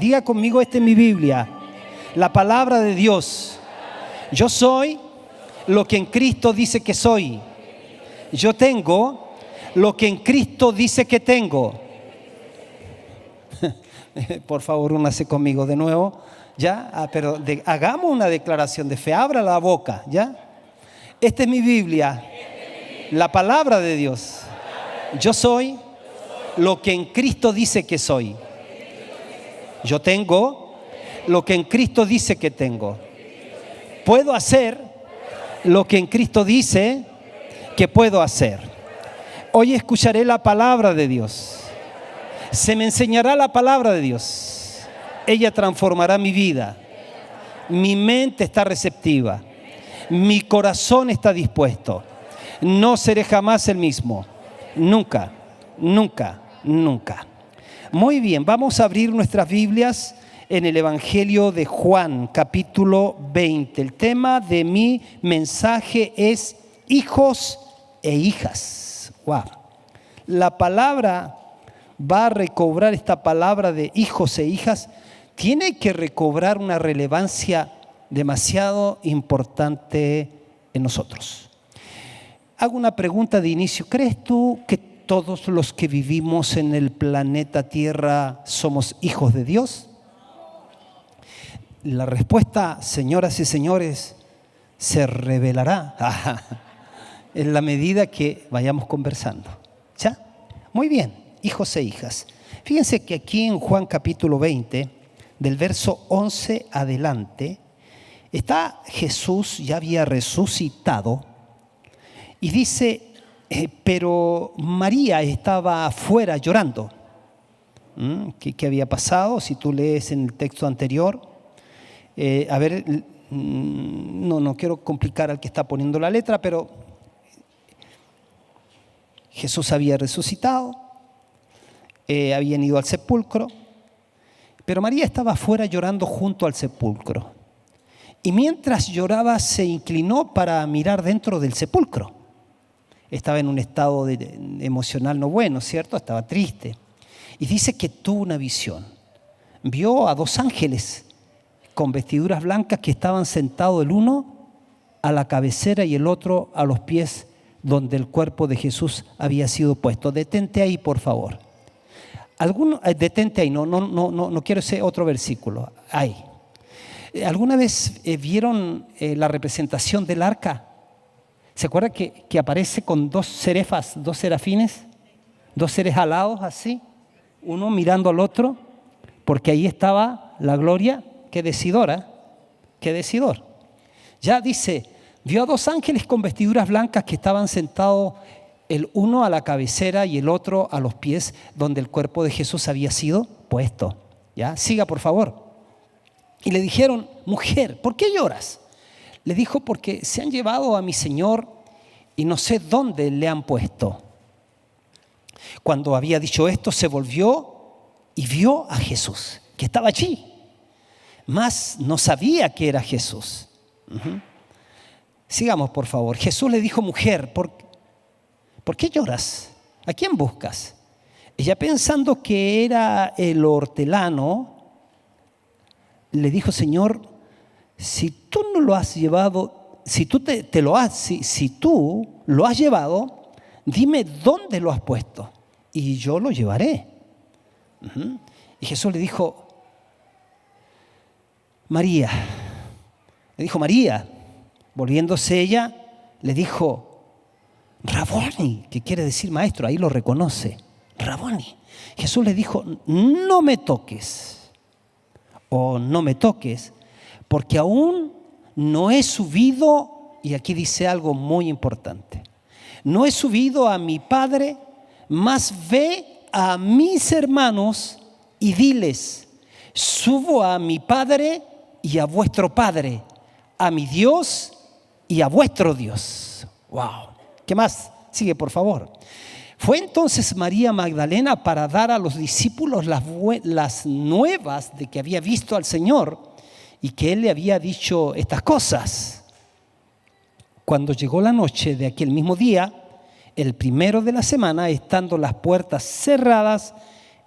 Diga conmigo, esta es mi Biblia, la palabra de Dios. Yo soy lo que en Cristo dice que soy. Yo tengo lo que en Cristo dice que tengo. Por favor, únase conmigo de nuevo. ¿Ya? Pero hagamos una declaración de fe. Abra la boca. ¿Ya? Esta es mi Biblia, la palabra de Dios. Yo soy lo que en Cristo dice que soy. Yo tengo lo que en Cristo dice que tengo. Puedo hacer lo que en Cristo dice que puedo hacer. Hoy escucharé la palabra de Dios. Se me enseñará la palabra de Dios. Ella transformará mi vida. Mi mente está receptiva. Mi corazón está dispuesto. No seré jamás el mismo. Nunca, nunca, nunca. Muy bien, vamos a abrir nuestras Biblias en el Evangelio de Juan, capítulo 20. El tema de mi mensaje es hijos e hijas. Wow. La palabra va a recobrar, esta palabra de hijos e hijas, tiene que recobrar una relevancia demasiado importante en nosotros. Hago una pregunta de inicio. ¿Crees tú que todos los que vivimos en el planeta Tierra somos hijos de Dios? La respuesta, señoras y señores, se revelará en la medida que vayamos conversando. ¿Ya? Muy bien, hijos e hijas. Fíjense que aquí en Juan capítulo 20, del verso 11 adelante, está Jesús, ya había resucitado, y dice, pero María estaba afuera llorando. ¿Qué había pasado? Si tú lees en el texto anterior, no quiero complicar al que está poniendo la letra, pero Jesús había resucitado, habían ido al sepulcro, pero María estaba afuera llorando junto al sepulcro. Y mientras lloraba se inclinó para mirar dentro del sepulcro. Estaba en un estado emocional no bueno, ¿cierto? Estaba triste. Y dice que tuvo una visión. Vio a dos ángeles con vestiduras blancas que estaban sentados, el uno a la cabecera y el otro a los pies donde el cuerpo de Jesús había sido puesto. Detente ahí, por favor. Detente ahí, no quiero ese otro versículo. Ahí. ¿Alguna vez vieron la representación del arca? ¿Se acuerdan que aparece con dos serafines, dos seres alados así, uno mirando al otro? Porque ahí estaba la gloria. Qué decidor. Ya dice, vio a dos ángeles con vestiduras blancas que estaban sentados, el uno a la cabecera y el otro a los pies donde el cuerpo de Jesús había sido puesto. Ya, siga por favor. Y le dijeron, mujer, ¿por qué lloras? Le dijo, porque se han llevado a mi Señor y no sé dónde le han puesto. Cuando había dicho esto, se volvió y vio a Jesús, que estaba allí, mas no sabía que era Jesús. Sigamos, por favor. Jesús le dijo, mujer, ¿por qué lloras? ¿A quién buscas? Ella, pensando que era el hortelano, le dijo, Señor, si tú no lo has llevado, si tú lo has llevado, dime dónde lo has puesto y yo lo llevaré. Y Jesús le dijo, María. Le dijo, María. Volviéndose ella, le dijo, Raboni, que quiere decir maestro, ahí lo reconoce. Raboni. Jesús le dijo, no me toques. O no me toques, porque aún no he subido, y aquí dice algo muy importante, no he subido a mi Padre, mas ve a mis hermanos y diles, subo a mi Padre y a vuestro Padre, a mi Dios y a vuestro Dios. Wow. ¿Qué más? Sigue, por favor. Fue entonces María Magdalena para dar a los discípulos las nuevas de que había visto al Señor y que Él le había dicho estas cosas. Cuando llegó la noche de aquel mismo día, el primero de la semana, estando las puertas cerradas,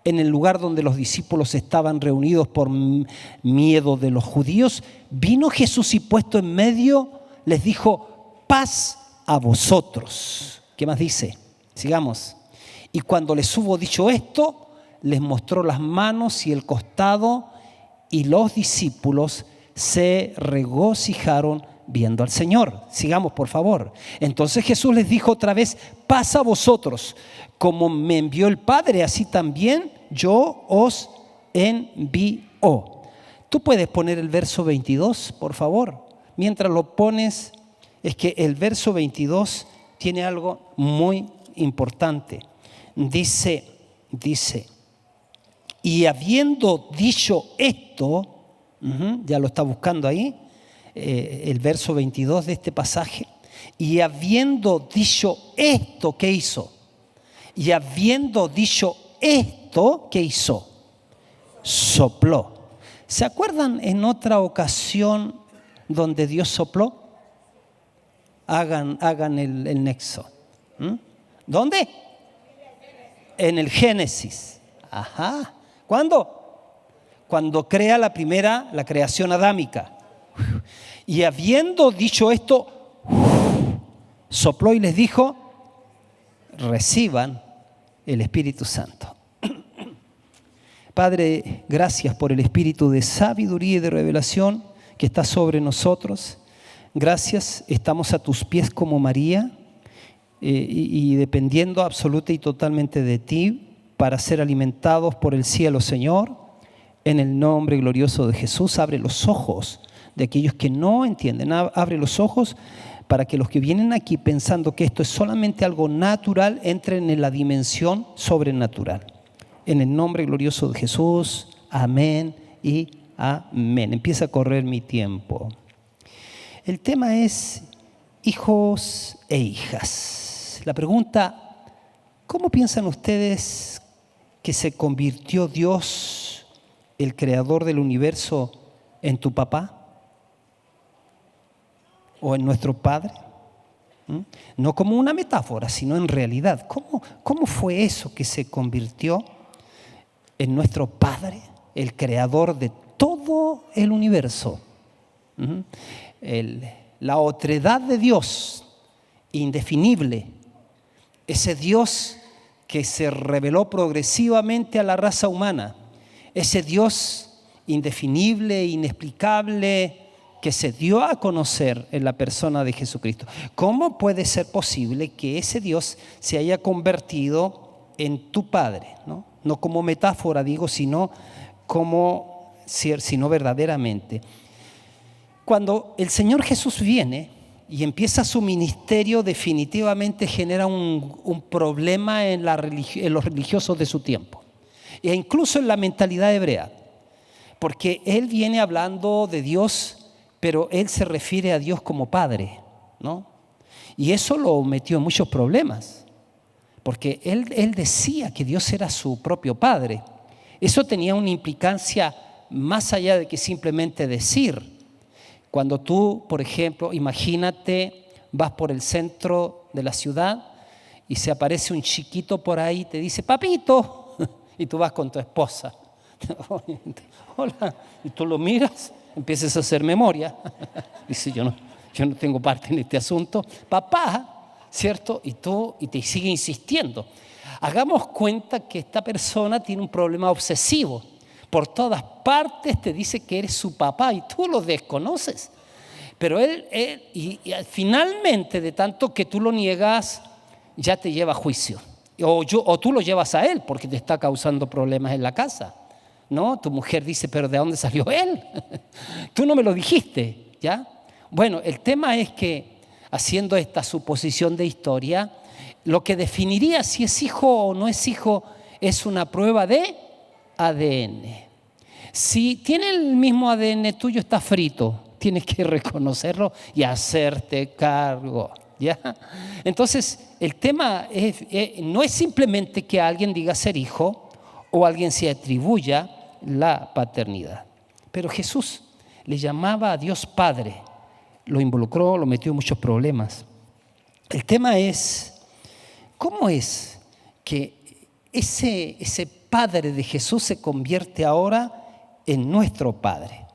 en el lugar donde los discípulos estaban reunidos por miedo de los judíos, vino Jesús y puesto en medio les dijo: paz a vosotros. ¿Qué más dice? Sigamos. Y cuando les hubo dicho esto, les mostró las manos y el costado, y los discípulos se regocijaron viendo al Señor. Sigamos, por favor. Entonces Jesús les dijo otra vez: paz a vosotros. Como me envió el Padre, así también yo os envío. ¿Tú puedes poner el verso 22, por favor? Mientras lo pones, es que el verso 22 tiene algo muy importante. Dice, y habiendo dicho esto, ya lo está buscando ahí, el verso 22 de este pasaje. Y habiendo dicho esto, ¿qué hizo? Y habiendo dicho esto, ¿qué hizo? Sopló. ¿Se acuerdan en otra ocasión donde Dios sopló? Hagan el nexo. ¿Dónde? En el Génesis. Ajá. ¿Cuándo? Cuando crea la creación adámica. Y habiendo dicho esto, sopló y les dijo: reciban el Espíritu Santo. Padre, gracias por el espíritu de sabiduría y de revelación que está sobre nosotros. Gracias, estamos a tus pies como María y dependiendo absoluta y totalmente de ti para ser alimentados por el cielo, Señor. En el nombre glorioso de Jesús, abre los ojos de aquellos que no entienden. Abre los ojos para que los que vienen aquí pensando que esto es solamente algo natural, entren en la dimensión sobrenatural. En el nombre glorioso de Jesús, amén y amén. Empieza a correr mi tiempo. El tema es hijos e hijas. La pregunta: ¿cómo piensan ustedes que se convirtió Dios, el creador del universo, en tu papá? ¿O en nuestro Padre? No como una metáfora, sino en realidad. ¿Cómo fue eso que se convirtió en nuestro Padre, el creador de todo el universo? La otredad de Dios, indefinible. Ese Dios que se reveló progresivamente a la raza humana. Ese Dios indefinible, inexplicable, que se dio a conocer en la persona de Jesucristo. ¿Cómo puede ser posible que ese Dios se haya convertido en tu Padre? No como metáfora, digo, sino verdaderamente. Cuando el Señor Jesús viene y empieza su ministerio, definitivamente genera un problema en los religiosos de su tiempo, e incluso en la mentalidad hebrea, porque Él viene hablando de Dios, pero Él se refiere a Dios como Padre, ¿no? Y eso lo metió en muchos problemas, porque él decía que Dios era su propio Padre. Eso tenía una implicancia más allá de que simplemente decir. Cuando tú, por ejemplo, imagínate, vas por el centro de la ciudad y se aparece un chiquito por ahí y te dice: papito, y tú vas con tu esposa. Hola, y tú lo miras, empiezas a hacer memoria. Dice: yo no tengo parte en este asunto. Papá, ¿cierto? Y te sigue insistiendo. Hagamos cuenta que esta persona tiene un problema obsesivo. Por todas partes te dice que eres su papá y tú lo desconoces. Pero él finalmente, de tanto que tú lo niegas, ya te lleva a juicio. O tú lo llevas a él porque te está causando problemas en la casa. ¿No? Tu mujer dice: ¿pero de dónde salió él? Tú no me lo dijiste, ¿ya? Bueno, el tema es que, haciendo esta suposición de historia, lo que definiría si es hijo o no es hijo es una prueba de ADN. Si tiene el mismo ADN tuyo, está frito. Tienes que reconocerlo y hacerte cargo, ¿ya? Entonces, el tema no es simplemente que alguien diga ser hijo o alguien se atribuya la paternidad. Pero Jesús le llamaba a Dios Padre, lo involucró, lo metió en muchos problemas. El tema es: ¿cómo es que ese Padre de Jesús se convierte ahora en nuestro Padre.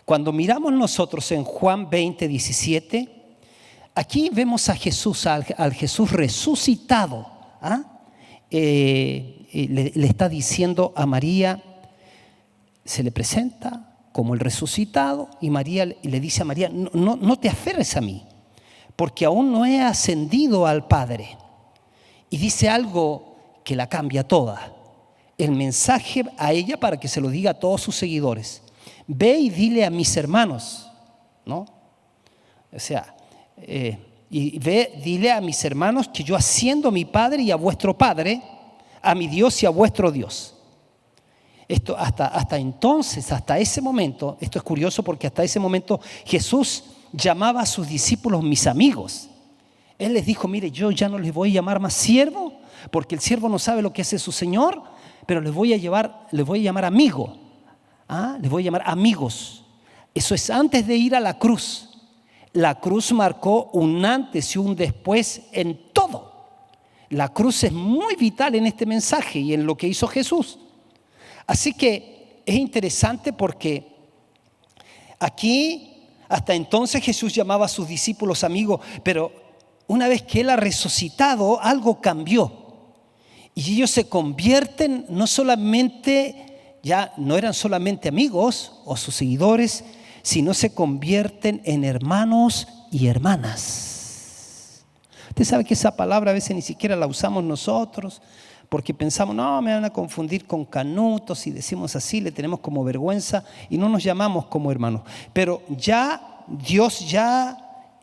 Cuando miramos nosotros en Juan 20, 17, aquí vemos a Jesús, al Jesús resucitado. Le está diciendo a María, se le presenta como el resucitado, y María le dice a María, no te aferres a mí, porque aún no he ascendido al Padre. Y dice algo que la cambia toda. El mensaje a ella para que se lo diga a todos sus seguidores: ve y dile a mis hermanos, ¿no? O sea, dile a mis hermanos que yo asciendo a mi Padre y a vuestro Padre, a mi Dios y a vuestro Dios. Esto hasta entonces, hasta ese momento, esto es curioso porque hasta ese momento Jesús llamaba a sus discípulos mis amigos. Él les dijo: mire, yo ya no les voy a llamar más siervo, porque el siervo no sabe lo que hace su Señor, pero les voy a llamar amigo. Les voy a llamar amigos. Eso es antes de ir a la cruz. La cruz marcó un antes y un después en todo. La cruz es muy vital en este mensaje y en lo que hizo Jesús. Así que es interesante porque aquí, hasta entonces Jesús llamaba a sus discípulos amigos, pero una vez que Él ha resucitado, algo cambió. Y ellos se convierten ya no eran solamente amigos o sus seguidores, sino se convierten en hermanos y hermanas. Usted sabe que esa palabra a veces ni siquiera la usamos nosotros, porque pensamos, no, me van a confundir con canutos, si decimos así le tenemos como vergüenza y no nos llamamos como hermanos. Pero ya Dios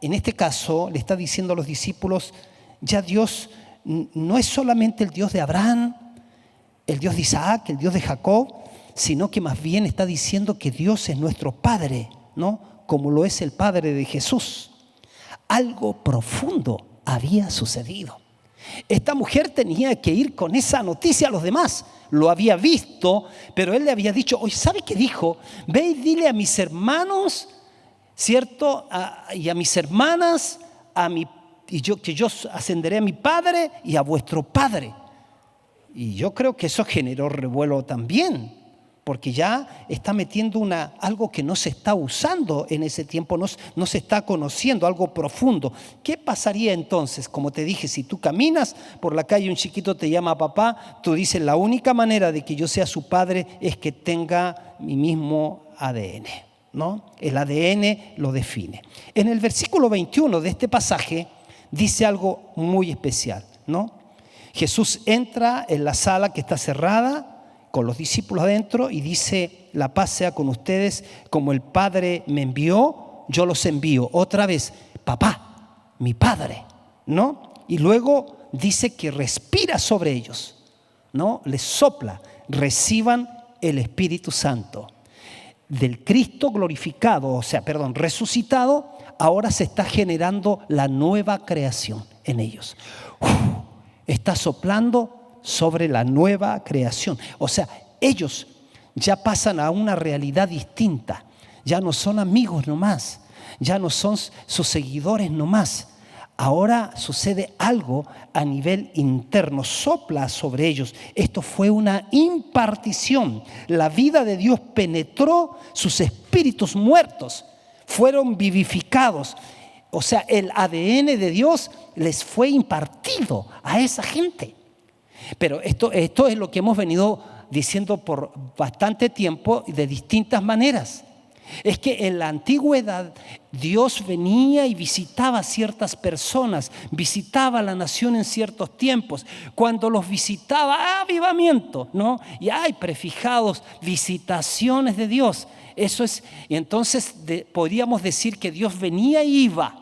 en este caso le está diciendo a los discípulos, ya Dios no es solamente el Dios de Abraham, el Dios de Isaac, el Dios de Jacob, sino que más bien está diciendo que Dios es nuestro Padre, ¿no? Como lo es el Padre de Jesús. Algo profundo había sucedido. Esta mujer tenía que ir con esa noticia a los demás. Lo había visto, pero él le había dicho, oye, ¿sabe qué dijo? Ve y dile a mis hermanos, ¿cierto? Y a mis hermanas, que yo ascenderé a mi Padre y a vuestro Padre. Y yo creo que eso generó revuelo también, porque ya está metiendo algo que no se está usando en ese tiempo, no se está conociendo, algo profundo. ¿Qué pasaría entonces? Como te dije, si tú caminas por la calle y un chiquito te llama papá, tú dices, la única manera de que yo sea su padre es que tenga mi mismo ADN, ¿no? El ADN lo define. En el versículo 21 de este pasaje dice algo muy especial, ¿no? Jesús entra en la sala que está cerrada, con los discípulos adentro, y dice, la paz sea con ustedes, como el Padre me envió, yo los envío. Otra vez, papá, mi Padre, ¿no? Y luego dice que respira sobre ellos, ¿no? Les sopla, reciban el Espíritu Santo. Del Cristo glorificado, resucitado, ahora se está generando la nueva creación en ellos. Está soplando sobre la nueva creación. O sea, ellos ya pasan a una realidad distinta. Ya no son amigos nomás, ya no son sus seguidores nomás. Ahora sucede algo a nivel interno, sopla sobre ellos. Esto fue una impartición. La vida de Dios penetró sus espíritus muertos, fueron vivificados. O sea, el ADN de Dios les fue impartido a esa gente. Pero esto es lo que hemos venido diciendo por bastante tiempo de distintas maneras. Es que en la antigüedad Dios venía y visitaba a ciertas personas, visitaba a la nación en ciertos tiempos. Cuando los visitaba, avivamiento, ¿no? Y hay prefijados, visitaciones de Dios. Eso es, y entonces podríamos decir que Dios venía y iba.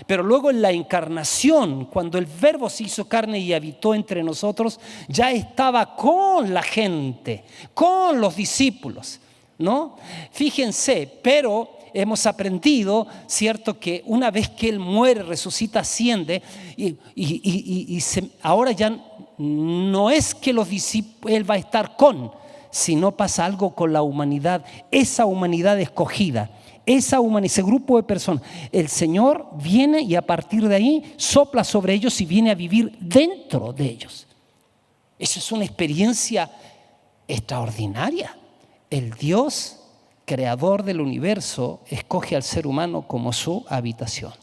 Pero luego en la encarnación, cuando el Verbo se hizo carne y habitó entre nosotros, ya estaba con la gente, con los discípulos, ¿no? Fíjense, pero hemos aprendido, ¿cierto?, que una vez que Él muere, resucita, asciende, ahora ya no es que los discípulos, Él va a estar sino pasa algo con la humanidad, esa humanidad escogida. Ese grupo de personas, el Señor viene y a partir de ahí sopla sobre ellos y viene a vivir dentro de ellos. Eso es una experiencia extraordinaria. El Dios creador del universo escoge al ser humano como su habitación.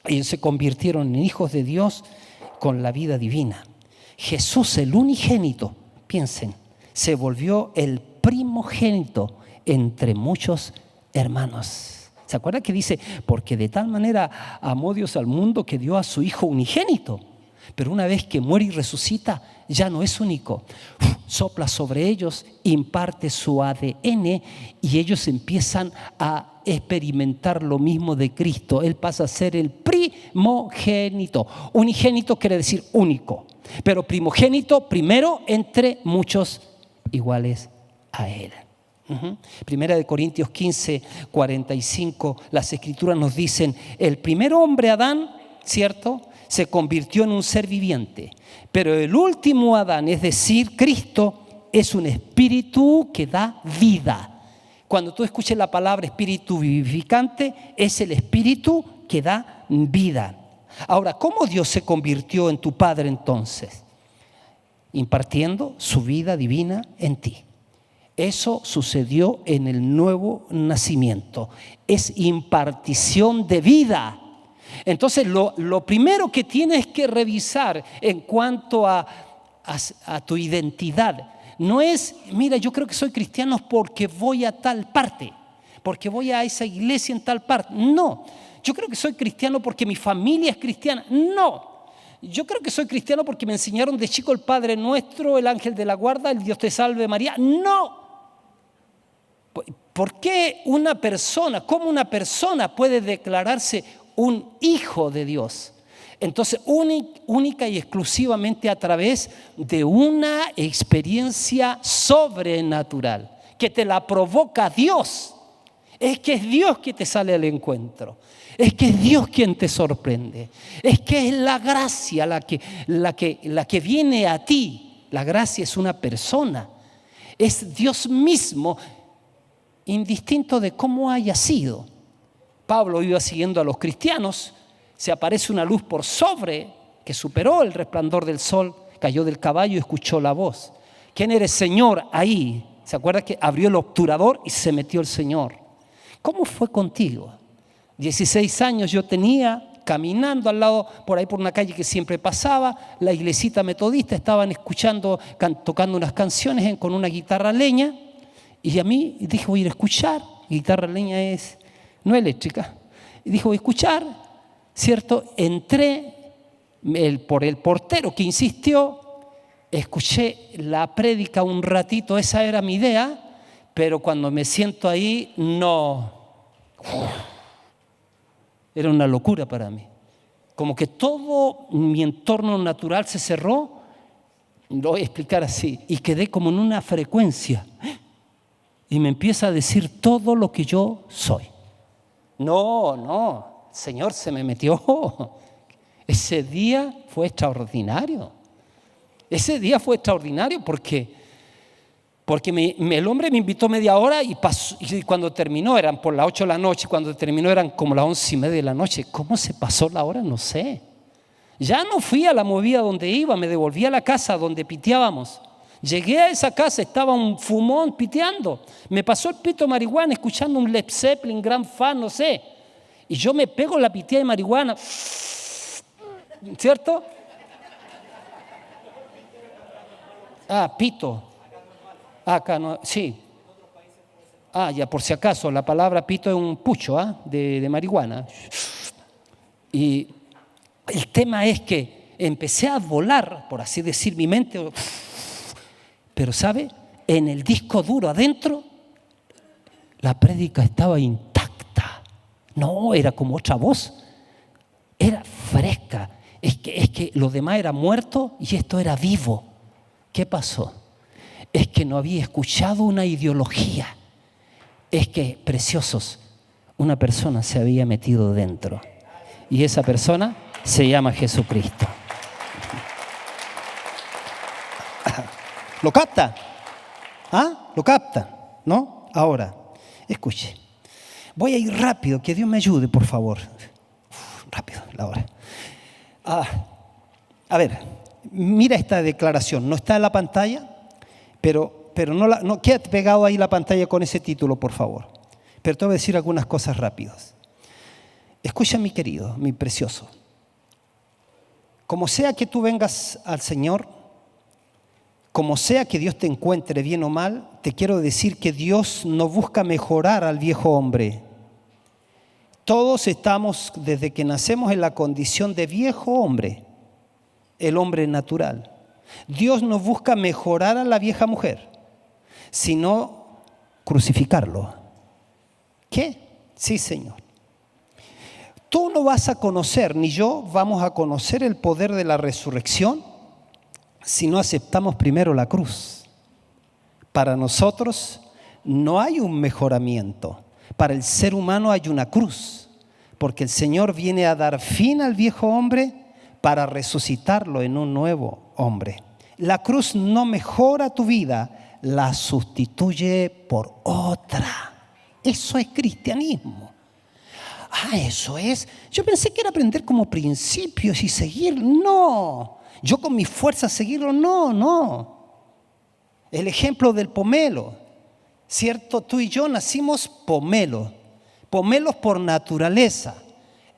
Ellos se convirtieron en hijos de Dios con la vida divina. Jesús, el unigénito, piensen, se volvió el primogénito entre muchos hermanos. ¿Se acuerdan que dice? Porque de tal manera amó Dios al mundo que dio a su Hijo unigénito. Pero una vez que muere y resucita, ya no es único. Sopla sobre ellos, imparte su ADN y ellos empiezan a experimentar lo mismo de Cristo. Él pasa a ser el primogénito. Unigénito quiere decir único, pero primogénito primero entre muchos iguales a Él. Primera de Corintios 15, 45, las Escrituras nos dicen, el primer hombre, Adán, ¿cierto?, se convirtió en un ser viviente, pero el último Adán, es decir, Cristo, es un espíritu que da vida. Cuando tú escuches la palabra espíritu vivificante, es el espíritu que da vida. Ahora, ¿cómo Dios se convirtió en tu Padre entonces? Impartiendo su vida divina en ti. Eso sucedió en el nuevo nacimiento. Es impartición de vida. Entonces, lo primero que tienes que revisar en cuanto a tu identidad no es, mira, yo creo que soy cristiano porque voy a tal parte, porque voy a esa iglesia en tal parte. No, yo creo que soy cristiano porque mi familia es cristiana. No, yo creo que soy cristiano porque me enseñaron de chico el Padre Nuestro, el Ángel de la Guarda, el Dios te salve María. No. ¿Por qué cómo una persona puede declararse un hijo de Dios? Entonces, única y exclusivamente a través de una experiencia sobrenatural que te la provoca Dios. Es que es Dios quien te sale al encuentro. Es que es Dios quien te sorprende. Es que es la gracia la que viene a ti. La gracia es una persona. Es Dios mismo, indistinto de cómo haya sido. Pablo iba siguiendo a los cristianos, se aparece una luz por sobre que superó el resplandor del sol, cayó del caballo y escuchó la voz. ¿Quién eres, Señor? Ahí, ¿se acuerda que abrió el obturador y se metió el Señor? ¿Cómo fue contigo? 16 años yo tenía, caminando al lado, por ahí por una calle que siempre pasaba, la iglesita metodista, estaban escuchando, tocando unas canciones con una guitarra leña, y a mí dije, voy a ir a escuchar. Guitarra leña no eléctrica. Y dijo, voy a escuchar, ¿cierto? Entré por el portero que insistió, escuché la prédica un ratito, esa era mi idea, pero cuando me siento ahí, no. Era una locura para mí. Como que todo mi entorno natural se cerró, lo voy a explicar así, y quedé como en una frecuencia. Y me empieza a decir todo lo que yo soy. No, el Señor se me metió. Ese día fue extraordinario. Ese día fue extraordinario porque el hombre me invitó media hora y cuando terminó eran por las 8 de la noche, cuando terminó eran como las 11:30 de la noche. ¿Cómo se pasó la hora? No sé. Ya no fui a la movida donde iba, me devolví a la casa donde piteábamos. Llegué a esa casa, estaba un fumón piteando. Me pasó el pito de marihuana escuchando un Led Zeppelin, gran fan, no sé. Y yo me pego la pitea de marihuana. ¿Cierto? Pito. Acá no, sí. Ya por si acaso, la palabra pito es un pucho de marihuana. Y el tema es que empecé a volar, por así decir, mi mente. Pero ¿sabe? En el disco duro adentro, la prédica estaba intacta. No, era como otra voz. Era fresca. Es que lo demás era muerto y esto era vivo. ¿Qué pasó? Es que no había escuchado una ideología. Es que, preciosos, una persona se había metido dentro. Y esa persona se llama Jesucristo. ¿Lo capta? ¿Lo capta? ¿No? Ahora, escuche. Voy a ir rápido, que Dios me ayude, por favor. Rápido, la hora. A ver, mira esta declaración, no está en la pantalla, pero no quédate pegado ahí la pantalla con ese título, por favor. Pero te voy a decir algunas cosas rápidas. Escucha, mi querido, mi precioso. Como sea que tú vengas al Señor, como sea que Dios te encuentre bien o mal, te quiero decir que Dios no busca mejorar al viejo hombre. Todos estamos, desde que nacemos, en la condición de viejo hombre, el hombre natural. Dios no busca mejorar a la vieja mujer, sino crucificarlo. ¿Qué? Sí, Señor. Tú no vas a conocer, ni yo vamos a conocer el poder de la resurrección si no aceptamos primero la cruz. Para nosotros no hay un mejoramiento. Para el ser humano hay una cruz, porque el Señor viene a dar fin al viejo hombre para resucitarlo en un nuevo hombre. La cruz no mejora tu vida, la sustituye por otra. Eso es cristianismo. Eso es. Yo pensé que era aprender como principios y seguir. No. Yo con mis fuerzas seguirlo. No. El ejemplo del pomelo. ¿Cierto? Tú y yo nacimos pomelos por naturaleza.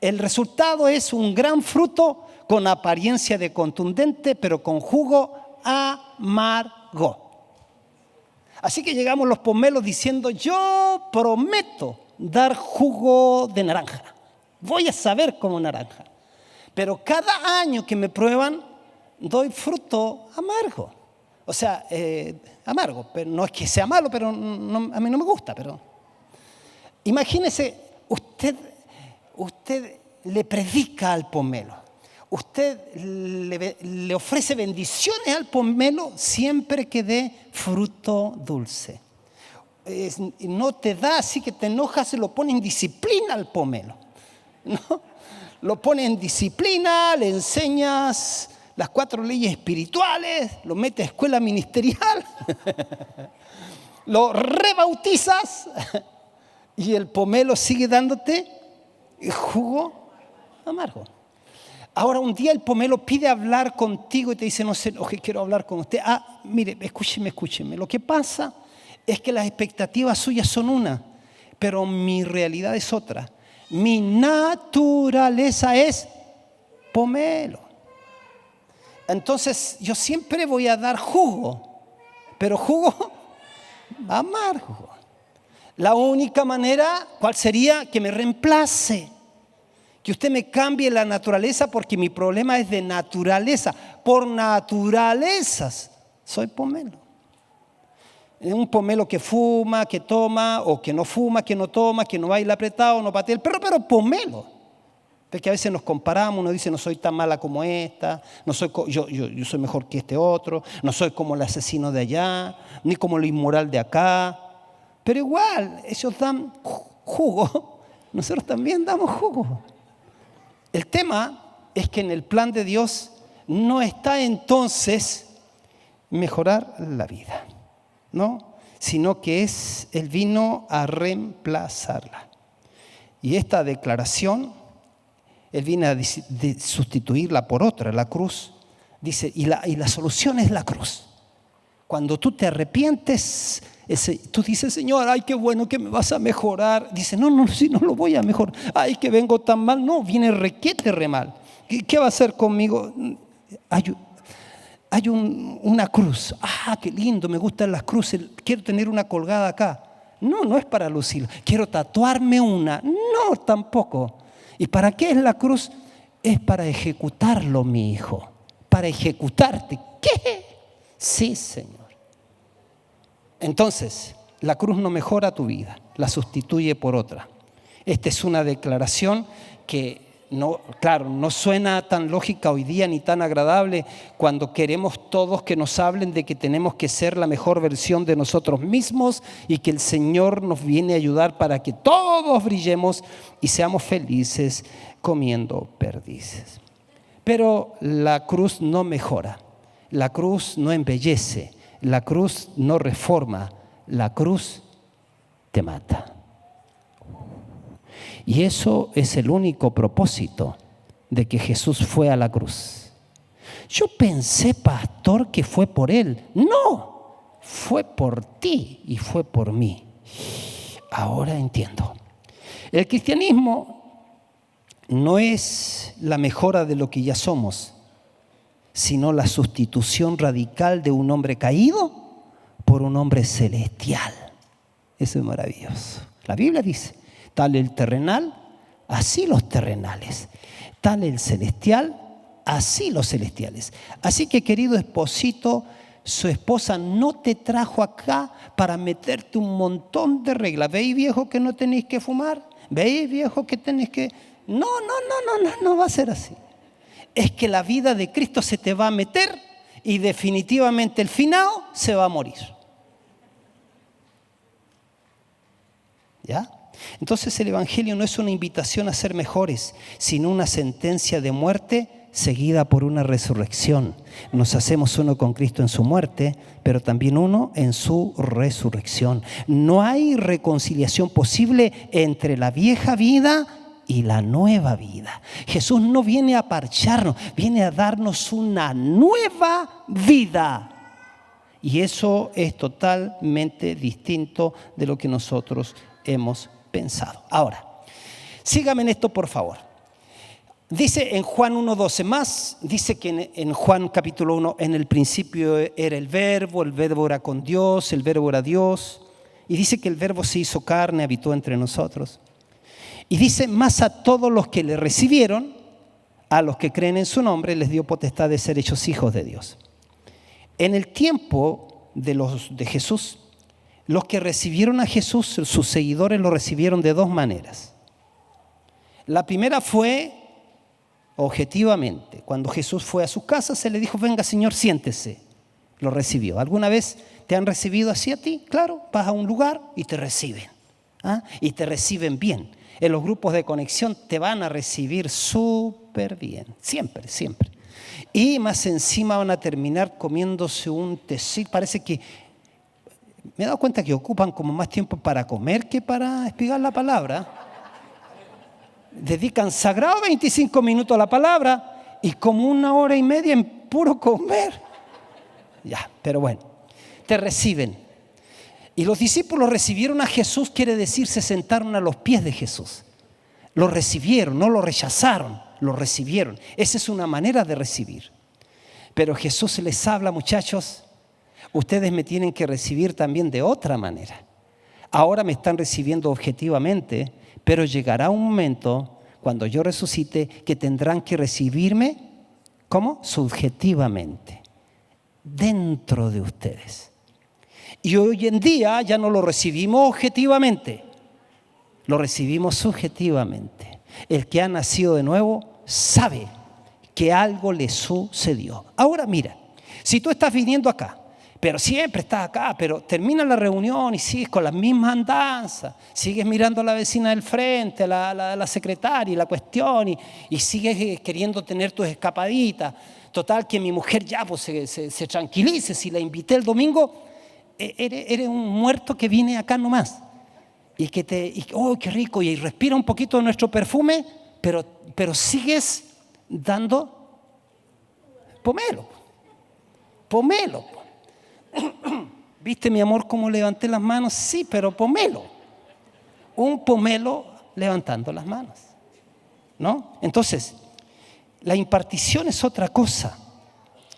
El resultado es un gran fruto con apariencia de contundente, pero con jugo amargo. Así que llegamos los pomelos diciendo: yo prometo dar jugo de naranja. Voy a saber como naranja. Pero cada año que me prueban, doy fruto amargo. O sea, amargo. Pero no es que sea malo, pero a mí no me gusta. Pero imagínese, usted le predica al pomelo. Usted le ofrece bendiciones al pomelo siempre que dé fruto dulce. No te da, así que te enojas, se lo pone en disciplina al pomelo, ¿no? Lo pone en disciplina, le enseñas las 4 leyes espirituales, lo metes a escuela ministerial, lo rebautizas y el pomelo sigue dándote jugo amargo. Ahora un día el pomelo pide hablar contigo y te dice: no sé, quiero hablar con usted. Mire, escúcheme. Lo que pasa es que las expectativas suyas son una, pero mi realidad es otra. Mi naturaleza es pomelo. Entonces yo siempre voy a dar jugo, pero jugo amargo. La única manera, ¿cuál sería? Que me reemplace. Que usted me cambie la naturaleza, porque mi problema es de naturaleza. Por naturalezas soy pomelo. Un pomelo que fuma, que toma, o que no fuma, que no toma, que no baila apretado, no patea el perro, pero pomelo. Porque a veces nos comparamos, uno dice: no soy tan mala como esta, yo soy mejor que este otro, no soy como el asesino de allá, ni como el inmoral de acá. Pero igual, ellos dan jugo, nosotros también damos jugo. El tema es que en el plan de Dios no está entonces mejorar la vida, ¿no? Sino que Él vino a reemplazarla. Y esta declaración, Él viene a sustituirla por otra, la cruz. Dice, y la solución es la cruz. Cuando tú te arrepientes, tú dices: Señor, ay, qué bueno que me vas a mejorar. Dice: no, si no lo voy a mejorar. Ay, que vengo tan mal. No, viene requete re mal. ¿Qué va a hacer conmigo? Hay una cruz. Qué lindo, me gustan las cruces. Quiero tener una colgada acá. No es para lucir. Quiero tatuarme una. No, tampoco. ¿Y para qué es la cruz? Es para ejecutarlo, mi hijo. Para ejecutarte. ¿Qué? Sí, Señor. Entonces, la cruz no mejora tu vida, la sustituye por otra. Esta es una declaración que no suena tan lógica hoy día ni tan agradable cuando queremos todos que nos hablen de que tenemos que ser la mejor versión de nosotros mismos y que el Señor nos viene a ayudar para que todos brillemos y seamos felices comiendo perdices. Pero la cruz no mejora, la cruz no embellece, la cruz no reforma, la cruz te mata. Y eso es el único propósito de que Jesús fue a la cruz. Yo pensé, pastor, que fue por él. No, fue por ti y fue por mí. Ahora entiendo. El cristianismo no es la mejora de lo que ya somos, sino la sustitución radical de un hombre caído por un hombre celestial. Eso es maravilloso. La Biblia dice, tal el terrenal, así los terrenales. Tal el celestial, así los celestiales. Así que, querido esposito, su esposa no te trajo acá para meterte un montón de reglas. ¿Veis, viejo, que no tenéis que fumar? ¿Veis, viejo, que tenéis que...? No va a ser así. Es que la vida de Cristo se te va a meter y definitivamente el finado se va a morir. ¿Ya? Entonces el Evangelio no es una invitación a ser mejores, sino una sentencia de muerte seguida por una resurrección. Nos hacemos uno con Cristo en su muerte, pero también uno en su resurrección. No hay reconciliación posible entre la vieja vida y la nueva vida. Jesús no viene a parcharnos, viene a darnos una nueva vida. Y eso es totalmente distinto de lo que nosotros hemos pensado. Ahora, sígame en esto, por favor. Dice en Juan 1:12 más, dice que en Juan capítulo 1, en el principio era el verbo era con Dios, el verbo era Dios. Y dice que el verbo se hizo carne, habitó entre nosotros. Y dice, más a todos los que le recibieron, a los que creen en su nombre, les dio potestad de ser hechos hijos de Dios. En el tiempo de Jesús, los que recibieron a Jesús, sus seguidores lo recibieron de dos maneras. La primera fue objetivamente. Cuando Jesús fue a su casa, se le dijo, venga Señor, siéntese. Lo recibió. ¿Alguna vez te han recibido así a ti? Claro, vas a un lugar y te reciben. Y te reciben bien. En los grupos de conexión te van a recibir súper bien. Siempre, siempre. Y más encima van a terminar comiéndose un tecito. Parece que me he dado cuenta que ocupan como más tiempo para comer que para explicar la palabra. Dedican sagrado 25 minutos a la palabra y como 1 hora y media en puro comer. Ya, pero bueno, te reciben. Y los discípulos recibieron a Jesús, quiere decir, se sentaron a los pies de Jesús. Lo recibieron, no lo rechazaron, lo recibieron. Esa es una manera de recibir. Pero Jesús les habla, muchachos, ustedes me tienen que recibir también de otra manera. Ahora me están recibiendo objetivamente, pero llegará un momento, cuando yo resucite, que tendrán que recibirme, ¿cómo? Subjetivamente, dentro de ustedes. Y hoy en día ya no lo recibimos objetivamente, lo recibimos subjetivamente. El que ha nacido de nuevo sabe que algo le sucedió. Ahora mira, si tú estás viniendo acá, pero siempre estás acá, pero termina la reunión y sigues con las mismas andanzas, sigues mirando a la vecina del frente, a la secretaria y la cuestión, y sigues queriendo tener tus escapaditas. Total, que mi mujer ya pues, se tranquilice. Si la invité el domingo, eres un muerto que viene acá nomás. Oh, qué rico, y respira un poquito de nuestro perfume, pero sigues dando pomelo. ¿Viste, mi amor, cómo levanté las manos? Sí, pero pomelo. Un pomelo levantando las manos, ¿no? Entonces, la impartición es otra cosa.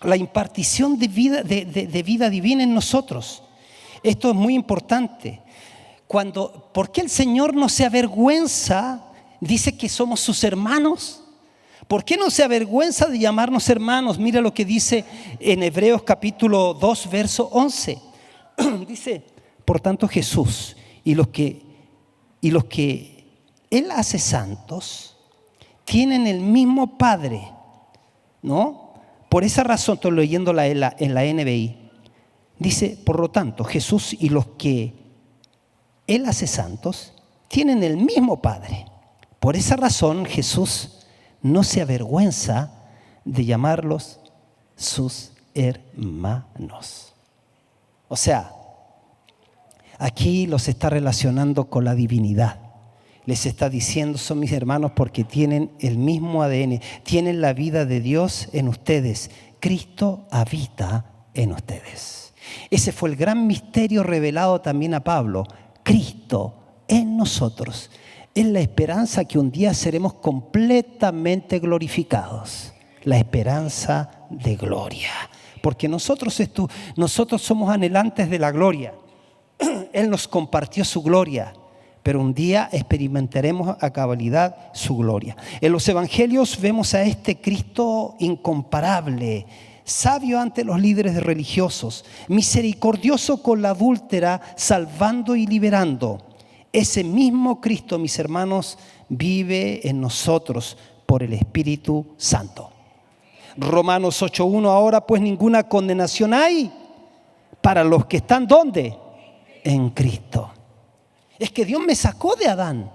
La impartición de vida divina en nosotros. Esto es muy importante. ¿Por qué el Señor no se avergüenza? Dice que somos sus hermanos. ¿Por qué no se avergüenza de llamarnos hermanos? Mira lo que dice en Hebreos capítulo 2, verso 11. Dice, por tanto Jesús y los que Él hace santos tienen el mismo Padre, ¿no? Por esa razón, estoy leyéndola en la NBI. Dice, por lo tanto, Jesús y los que Él hace santos tienen el mismo Padre. Por esa razón, Jesús no se avergüenza de llamarlos sus hermanos. O sea, aquí los está relacionando con la divinidad. Les está diciendo, son mis hermanos porque tienen el mismo ADN, tienen la vida de Dios en ustedes. Cristo habita en ustedes. Ese fue el gran misterio revelado también a Pablo. Cristo en nosotros. Es la esperanza que un día seremos completamente glorificados. La esperanza de gloria. Porque nosotros somos anhelantes de la gloria. Él nos compartió su gloria. Pero un día experimentaremos a cabalidad su gloria. En los evangelios vemos a este Cristo incomparable, sabio ante los líderes religiosos, misericordioso con la adúltera, salvando y liberando. Ese mismo Cristo, mis hermanos, vive en nosotros por el Espíritu Santo. Romanos 8:1, ahora pues ninguna condenación hay para los que están, ¿dónde? En Cristo. Es que Dios me sacó de Adán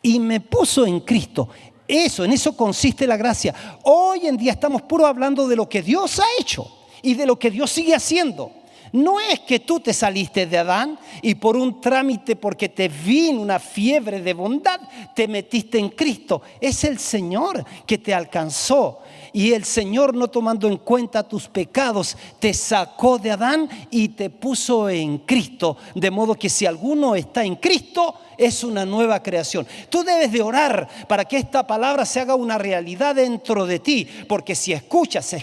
y me puso en Cristo. En eso consiste la gracia. Hoy en día estamos puro hablando de lo que Dios ha hecho y de lo que Dios sigue haciendo. No es que tú te saliste de Adán y por un trámite, porque te vino una fiebre de bondad, te metiste en Cristo. Es el Señor que te alcanzó. Y el Señor, no tomando en cuenta tus pecados, te sacó de Adán y te puso en Cristo. De modo que si alguno está en Cristo, es una nueva creación. Tú debes de orar para que esta palabra se haga una realidad dentro de ti. Porque si escuchas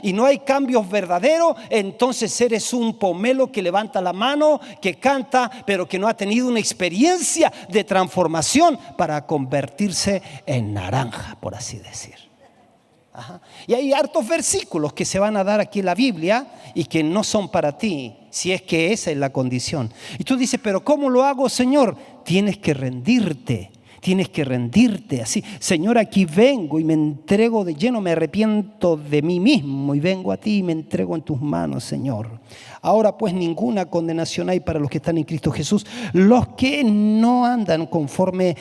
y no hay cambios verdaderos, entonces eres un pomelo que levanta la mano, que canta, pero que no ha tenido una experiencia de transformación para convertirse en naranja, por así decir. Ajá. Y hay hartos versículos que se van a dar aquí en la Biblia y que no son para ti, si es que esa es la condición. Y tú dices, pero ¿cómo lo hago, Señor? Tienes que rendirte así. Señor, aquí vengo y me entrego de lleno, me arrepiento de mí mismo y vengo a ti y me entrego en tus manos, Señor. Ahora pues ninguna condenación hay para los que están en Cristo Jesús, los que no andan conforme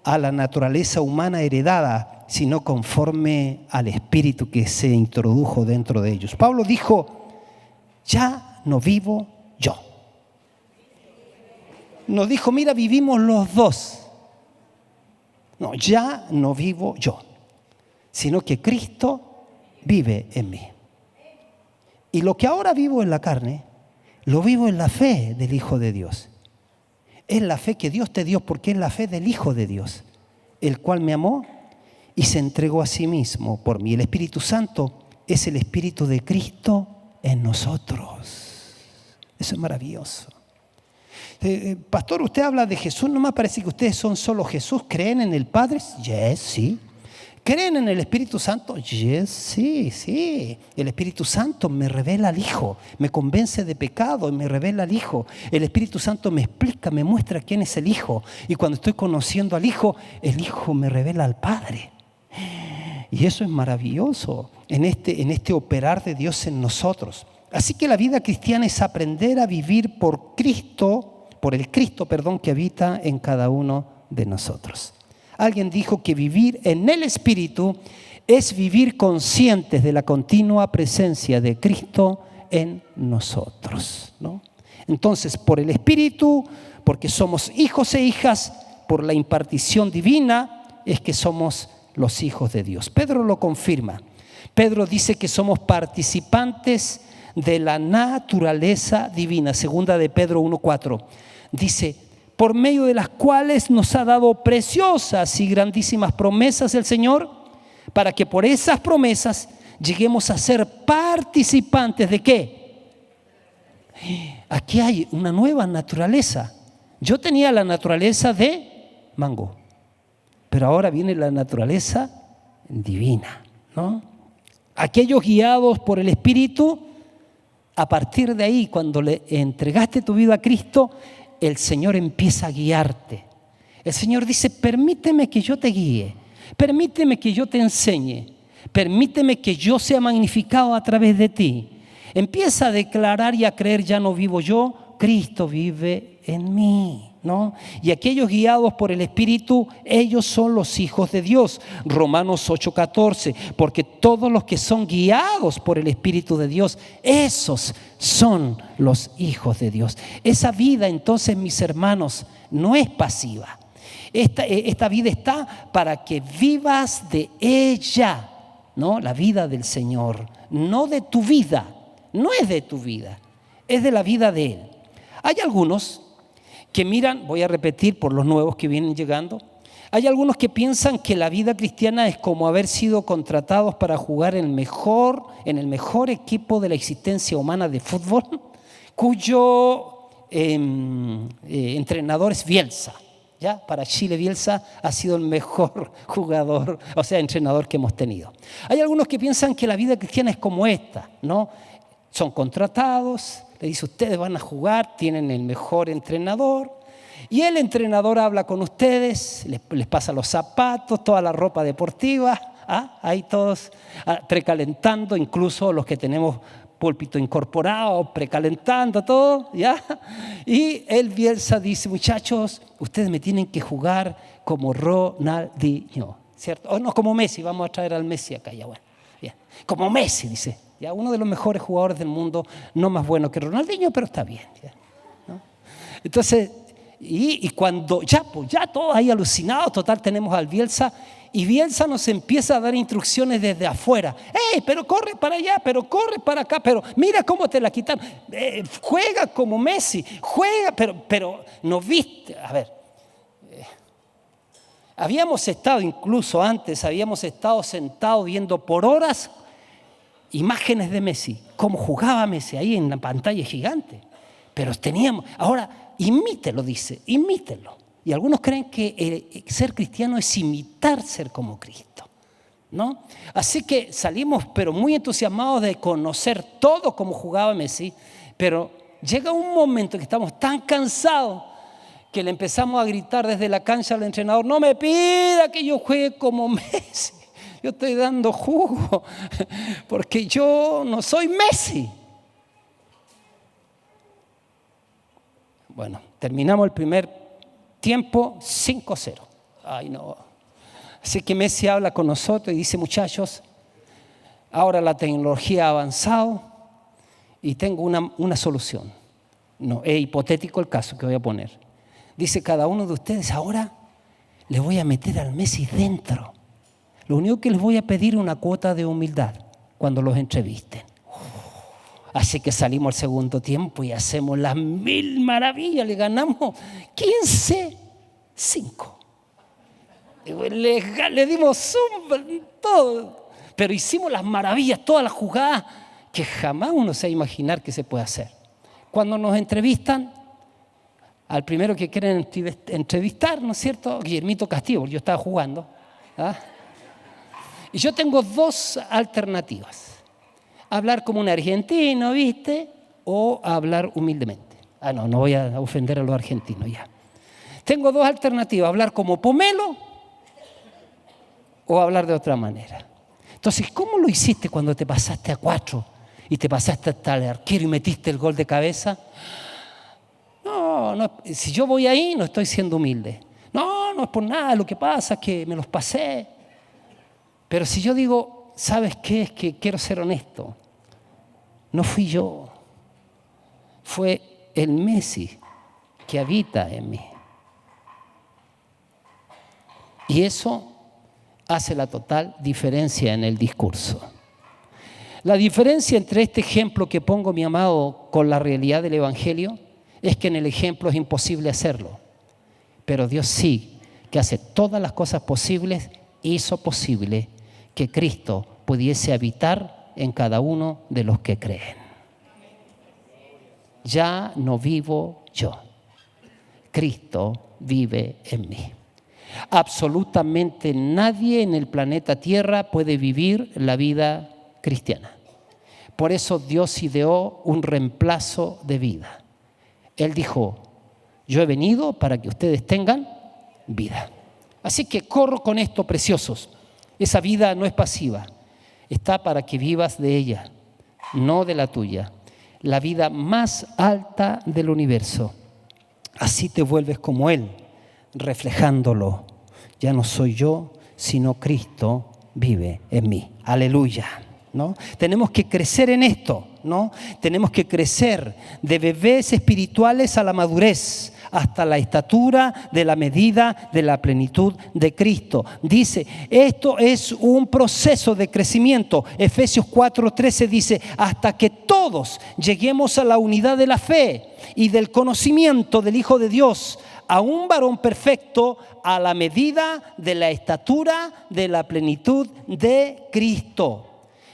a la naturaleza humana heredada, sino conforme al Espíritu que se introdujo dentro de ellos. Pablo dijo, ya no vivo yo. No dijo, mira, vivimos los dos. No, ya no vivo yo, sino que Cristo vive en mí. Y lo que ahora vivo en la carne, lo vivo en la fe del Hijo de Dios. Es la fe que Dios te dio porque es la fe del Hijo de Dios, el cual me amó y se entregó a sí mismo por mí. El Espíritu Santo es el Espíritu de Cristo en nosotros. Eso es maravilloso. Pastor, usted habla de Jesús, ¿no me parece que ustedes son solo Jesús? ¿Creen en el Padre? Yes, sí. ¿Creen en el Espíritu Santo? Yes, sí. El Espíritu Santo me revela al Hijo, me convence de pecado y me revela al Hijo. El Espíritu Santo me explica, me muestra quién es el Hijo. Y cuando estoy conociendo al Hijo, el Hijo me revela al Padre. Y eso es maravilloso en este operar de Dios en nosotros. Así que la vida cristiana es aprender a vivir por el Cristo que habita en cada uno de nosotros. Alguien dijo que vivir en el Espíritu es vivir conscientes de la continua presencia de Cristo en nosotros, ¿no? Entonces, por el Espíritu, porque somos hijos e hijas, por la impartición divina, es que somos los hijos de Dios. Pedro lo confirma. Pedro dice que somos participantes de la naturaleza divina. Segunda de Pedro 1:4. Dice, por medio de las cuales nos ha dado preciosas y grandísimas promesas el Señor, para que por esas promesas lleguemos a ser participantes ¿de qué? Aquí hay una nueva naturaleza. Yo tenía la naturaleza de mango, pero ahora viene la naturaleza divina, ¿no? Aquellos guiados por el Espíritu, a partir de ahí, cuando le entregaste tu vida a Cristo, el Señor empieza a guiarte. El Señor dice, permíteme que yo te guíe, permíteme que yo te enseñe, permíteme que yo sea magnificado a través de ti. Empieza a declarar y a creer, ya no vivo yo, Cristo vive en mí, ¿no? Y aquellos guiados por el Espíritu, ellos son los hijos de Dios. Romanos 8:14, porque todos los que son guiados por el Espíritu de Dios, esos son los hijos de Dios. Esa vida, entonces, mis hermanos, no es pasiva. Esta vida está para que vivas de ella, ¿no? La vida del Señor, no de tu vida, no es de tu vida, es de la vida de Él. Hay algunos que miran, voy a repetir por los nuevos que vienen llegando, hay algunos que piensan que la vida cristiana es como haber sido contratados para jugar en el mejor equipo de la existencia humana de fútbol, cuyo entrenador es Bielsa. ¿Ya? Para Chile, Bielsa ha sido el mejor jugador, o sea, entrenador que hemos tenido. Hay algunos que piensan que la vida cristiana es como esta, ¿no? Son contratados, le dice, ustedes van a jugar, tienen el mejor entrenador, y el entrenador habla con ustedes, les pasa los zapatos, toda la ropa deportiva, ahí todos precalentando, incluso los que tenemos púlpito incorporado, precalentando todo, ¿ya? Y el Bielsa dice, muchachos, ustedes me tienen que jugar como Ronaldinho, ¿cierto? O no, como Messi, vamos a traer al Messi acá, ya bueno, bien. Como Messi, dice, ya, uno de los mejores jugadores del mundo, no más bueno que Ronaldinho, pero está bien, ¿ya? ¿No? Entonces, y cuando ya todos ahí alucinados, total, tenemos al Bielsa, y Bielsa nos empieza a dar instrucciones desde afuera. ¡Ey, pero corre para allá, pero corre para acá, pero mira cómo te la quitan! Juega como Messi, juega, pero no viste. A ver, habíamos estado incluso antes, habíamos estado sentados viendo por horas imágenes de Messi, cómo jugaba Messi ahí en la pantalla gigante. Pero teníamos, ahora imítelo, dice, imítelo. Y algunos creen que ser cristiano es imitar ser como Cristo, ¿no? Así que salimos pero muy entusiasmados de conocer todo como jugaba Messi, pero llega un momento que estamos tan cansados que le empezamos a gritar desde la cancha al entrenador, no me pida que yo juegue como Messi, yo estoy dando jugo, porque yo no soy Messi. Bueno, terminamos el primer tiempo 5-0. Ay, no. Así que Messi habla con nosotros y dice, muchachos, ahora la tecnología ha avanzado y tengo una solución. No, es hipotético el caso que voy a poner. Dice, cada uno de ustedes ahora le voy a meter al Messi dentro. Lo único que les voy a pedir es una cuota de humildad cuando los entrevisten. Así que salimos al segundo tiempo y hacemos las 1000 maravillas. Le ganamos 15-5. Le dimos zumba, todo. Pero hicimos las maravillas, todas las jugadas que jamás uno se va a imaginar que se puede hacer. Cuando nos entrevistan, al primero que quieren entrevistar, ¿no es cierto? Guillermito Castillo, porque yo estaba jugando. Y yo tengo 2 alternativas. Hablar como un argentino, ¿viste? O hablar humildemente. No voy a ofender a los argentinos ya. Tengo 2 alternativas, hablar como Pomelo o hablar de otra manera. Entonces, ¿cómo lo hiciste cuando te pasaste a 4 y te pasaste hasta el arquero y metiste el gol de cabeza? No, si yo voy ahí no estoy siendo humilde. No es por nada, lo que pasa es que me los pasé. Pero si yo digo, ¿sabes qué? Es que quiero ser honesto. No fui yo. Fue el Messi que habita en mí. Y eso hace la total diferencia en el discurso. La diferencia entre este ejemplo que pongo, mi amado, con la realidad del Evangelio, es que en el ejemplo es imposible hacerlo. Pero Dios sí, que hace todas las cosas posibles, hizo posible que Cristo pudiese habitar en cada uno de los que creen. Ya no vivo yo. Cristo vive en mí. Absolutamente nadie en el planeta Tierra puede vivir la vida cristiana. Por eso Dios ideó un reemplazo de vida. Él dijo, yo he venido para que ustedes tengan vida. Así que corro con esto, preciosos. Esa vida no es pasiva, está para que vivas de ella, no de la tuya. La vida más alta del universo. Así te vuelves como Él, reflejándolo. Ya no soy yo, sino Cristo vive en mí. Aleluya, ¿no? Tenemos que crecer en esto, ¿no? Tenemos que crecer de bebés espirituales a la madurez, hasta la estatura de la medida de la plenitud de Cristo. Dice, esto es un proceso de crecimiento. Efesios 4:13 dice, hasta que todos lleguemos a la unidad de la fe y del conocimiento del Hijo de Dios, a un varón perfecto, a la medida de la estatura de la plenitud de Cristo.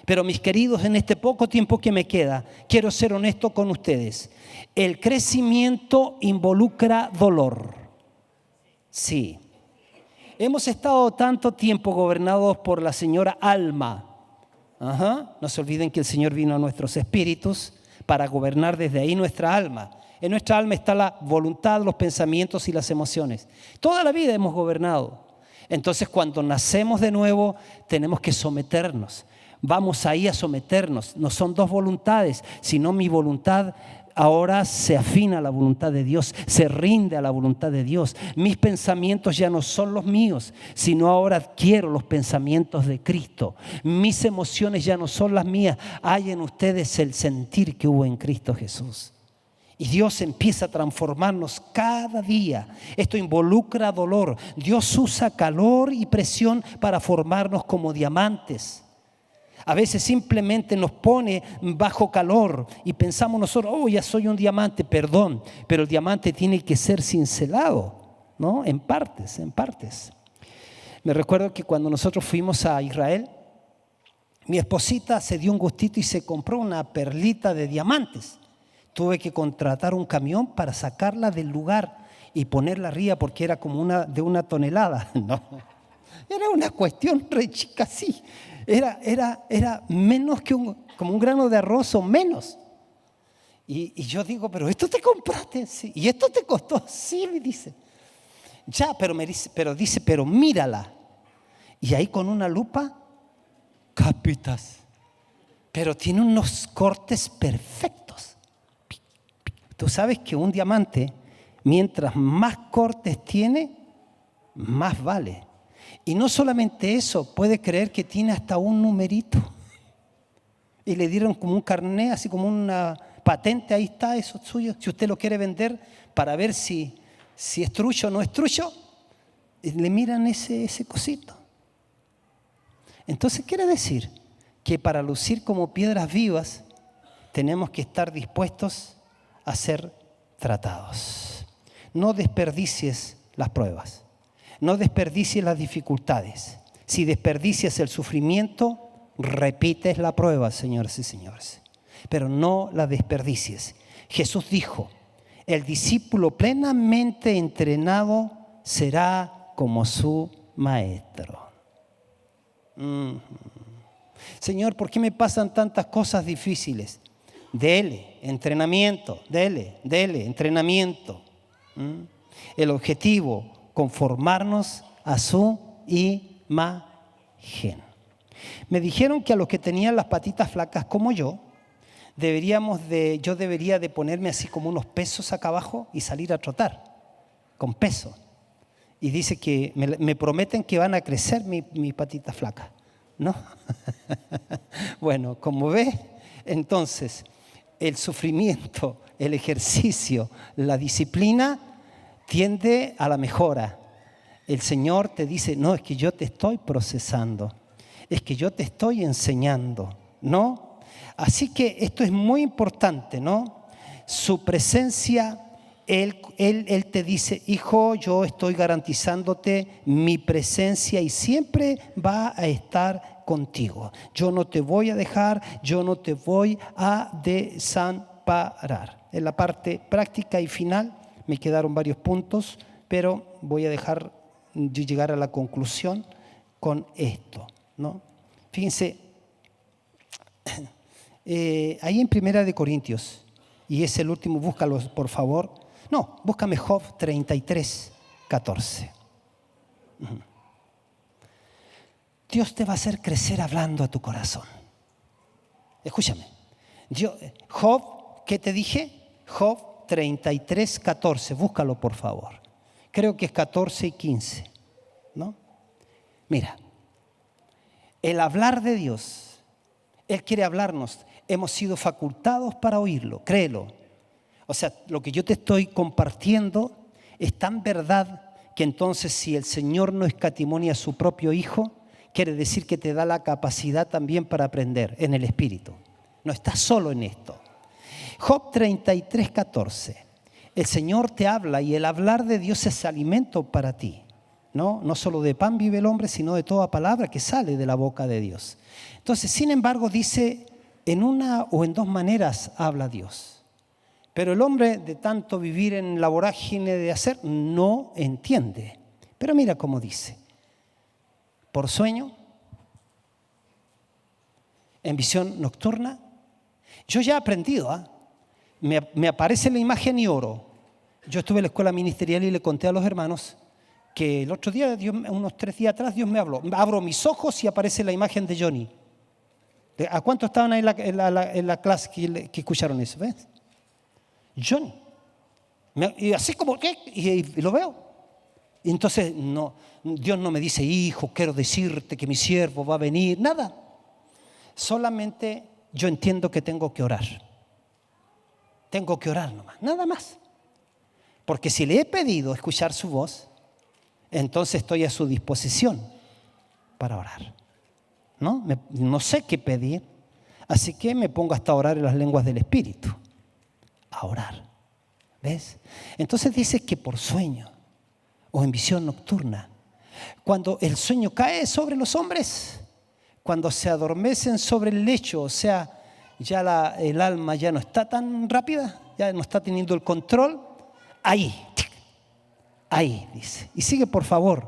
Pero mis queridos, en este poco tiempo que me queda, quiero ser honesto con ustedes. El crecimiento involucra dolor. Sí. Hemos estado tanto tiempo gobernados por la señora alma. No se olviden que el Señor vino a nuestros espíritus para gobernar desde ahí nuestra alma. En nuestra alma está la voluntad, los pensamientos y las emociones. Toda la vida hemos gobernado. Entonces, cuando nacemos de nuevo, tenemos que someternos. Vamos ahí a someternos. No son dos voluntades, sino mi voluntad ahora se afina a la voluntad de Dios, se rinde a la voluntad de Dios. Mis pensamientos ya no son los míos, sino ahora adquiero los pensamientos de Cristo. Mis emociones ya no son las mías. Hay en ustedes el sentir que hubo en Cristo Jesús. Y Dios empieza a transformarnos cada día. Esto involucra dolor. Dios usa calor y presión para formarnos como diamantes. A veces simplemente nos pone bajo calor y pensamos nosotros, ya soy un diamante, perdón. Pero el diamante tiene que ser cincelado, ¿no? En partes. Me recuerdo que cuando nosotros fuimos a Israel, mi esposita se dio un gustito y se compró una perlita de diamantes. Tuve que contratar un camión para sacarla del lugar y ponerla arriba porque era como de una tonelada. No, era una cuestión re chica así. Era menos que como un grano de arroz o menos. Y yo digo, pero esto te compraste, sí. Y esto te costó, sí, me dice. Ya, pero mírala. Y ahí con una lupa, capitas. Pero tiene unos cortes perfectos. Tú sabes que un diamante, mientras más cortes tiene, más vale. Y no solamente eso, puede creer que tiene hasta un numerito. Y le dieron como un carné, así como una patente, ahí está, eso es suyo. Si usted lo quiere vender para ver si es trucho o no es trucho, le miran ese cosito. Entonces quiere decir que para lucir como piedras vivas, tenemos que estar dispuestos a ser tratados. No desperdicies las pruebas. No desperdicies las dificultades. Si desperdicias el sufrimiento, repites la prueba, señores y señores. Pero no la desperdicies. Jesús dijo, el discípulo plenamente entrenado será como su maestro. Señor, ¿por qué me pasan tantas cosas difíciles? Dele, entrenamiento, dele, entrenamiento. El objetivo, conformarnos a su imagen. Me dijeron que a los que tenían las patitas flacas como yo debería de ponerme así como unos pesos acá abajo y salir a trotar con peso. Y dice que me prometen que van a crecer mis patitas flacas, ¿no? Bueno, como ves, entonces el sufrimiento, el ejercicio, la disciplina tiende a la mejora. El Señor te dice, no, es que yo te estoy procesando, es que yo te estoy enseñando, ¿no? Así que esto es muy importante, ¿no? Su presencia, Él te dice, hijo, yo estoy garantizándote mi presencia y siempre va a estar contigo. Yo no te voy a dejar, yo no te voy a desamparar. En la parte práctica y final me quedaron varios puntos, pero voy a dejar llegar a la conclusión con esto, ¿no? Fíjense, ahí en Primera de Corintios, y es el último, búscalo por favor. No, búscame Job 33:14. Dios te va a hacer crecer hablando a tu corazón. Escúchame. Job, ¿qué te dije? Job 33:14. Búscalo por favor. Creo que es 14 y 15, ¿no? Mira, el hablar de Dios, Él quiere hablarnos. Hemos sido facultados para oírlo, créelo. O sea, lo que yo te estoy compartiendo Es tan verdad que entonces si el Señor no escatimó a su propio Hijo, quiere decir que te da la capacidad también para aprender en el Espíritu. No estás solo en esto. Job 33:14. El Señor te habla y el hablar de Dios es alimento para ti. No solo de pan vive el hombre, sino de toda palabra que sale de la boca de Dios. Entonces, sin embargo, dice, en una o en dos maneras habla Dios. Pero el hombre, de tanto vivir en la vorágine de hacer, no entiende. Pero mira cómo dice. Por sueño, en visión nocturna. Yo ya he aprendido, me aparece la imagen y oro. Yo estuve en la escuela ministerial y le conté a los hermanos que el otro día, unos 3 días atrás, Dios me habló. Abro mis ojos y aparece la imagen de Johnny. ¿A cuántos estaban ahí en la clase que escucharon eso? ¿Ves? Johnny. Y así como, ¿qué? Y lo veo. Y entonces, Dios no me dice, hijo, quiero decirte que mi siervo va a venir. Nada. Solamente yo entiendo que tengo que orar. Tengo que orar nomás, nada más. Porque si le he pedido escuchar su voz, entonces estoy a su disposición para orar. No sé qué pedir, así que me pongo hasta a orar en las lenguas del Espíritu. A orar. ¿Ves? Entonces dice que por sueño o en visión nocturna, cuando el sueño cae sobre los hombres, cuando se adormecen sobre el lecho, o sea, ya el alma ya no está tan rápida, ya no está teniendo el control, ahí, dice. Y sigue, por favor.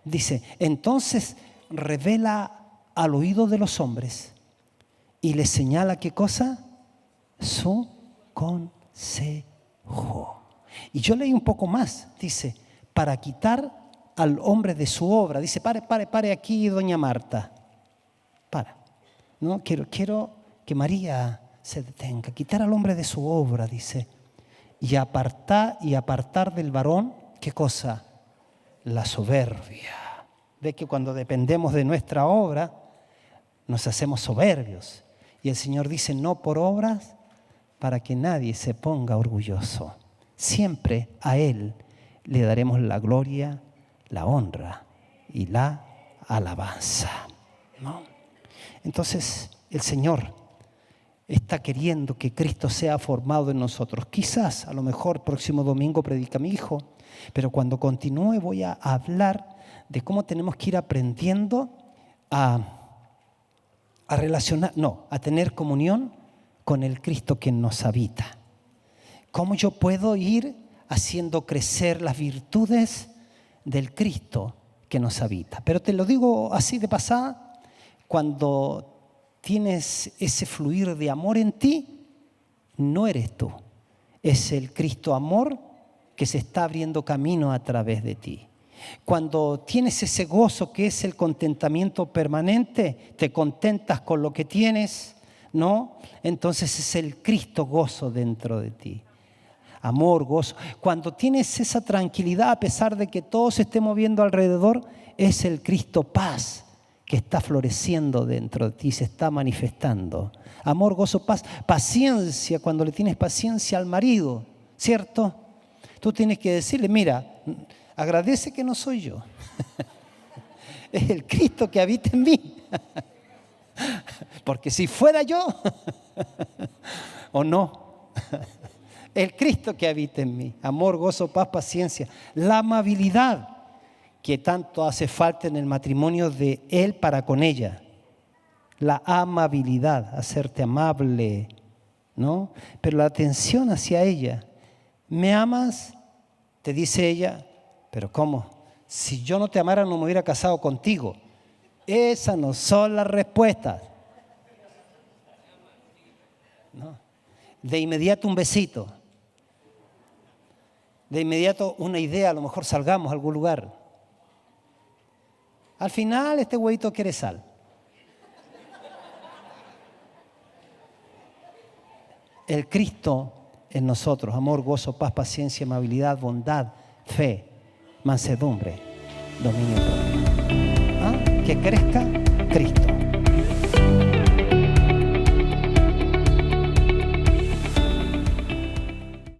Dice, entonces revela al oído de los hombres y les señala, ¿qué cosa? Su consejo. Y yo leí un poco más, dice, para quitar al hombre de su obra. Dice, pare aquí, doña Marta. Para. No, quiero que María se detenga. Quitar al hombre de su obra, dice. Y apartar del varón, ¿qué cosa? La soberbia. Ve que cuando dependemos de nuestra obra, nos hacemos soberbios. Y el Señor dice, no por obras, para que nadie se ponga orgulloso. Siempre a Él le daremos la gloria, la honra y la alabanza. ¿No? Entonces, el Señor está queriendo que Cristo sea formado en nosotros. Quizás, a lo mejor, próximo domingo predica mi hijo, pero cuando continúe voy a hablar de cómo tenemos que ir aprendiendo a tener comunión con el Cristo que nos habita. ¿Cómo yo puedo ir haciendo crecer las virtudes del Cristo que nos habita? Pero te lo digo así de pasada, cuando tienes ese fluir de amor en ti, no eres tú, es el Cristo amor que se está abriendo camino a través de ti. Cuando tienes ese gozo que es el contentamiento permanente, te contentas con lo que tienes, ¿no? Entonces es el Cristo gozo dentro de ti. Amor, gozo. Cuando tienes esa tranquilidad a pesar de que todo se esté moviendo alrededor, es el Cristo paz que está floreciendo dentro de ti, se está manifestando. Amor, gozo, paz, paciencia, cuando le tienes paciencia al marido, ¿cierto? Tú tienes que decirle, mira, agradece que no soy yo. Es el Cristo que habita en mí. Porque si fuera yo, o no, el Cristo que habita en mí. Amor, gozo, paz, paciencia. La amabilidad que tanto hace falta en el matrimonio de él para con ella. La amabilidad, hacerte amable, ¿no? Pero la atención hacia ella. ¿Me amas? Te dice ella, pero ¿cómo? Si yo no te amara no me hubiera casado contigo. Esas no son las respuestas. No. De inmediato un besito. De inmediato una idea, a lo mejor salgamos a algún lugar. Al final este huevito quiere sal. El Cristo en nosotros, amor, gozo, paz, paciencia, amabilidad, bondad, fe, mansedumbre, dominio propio. Que crezca Cristo.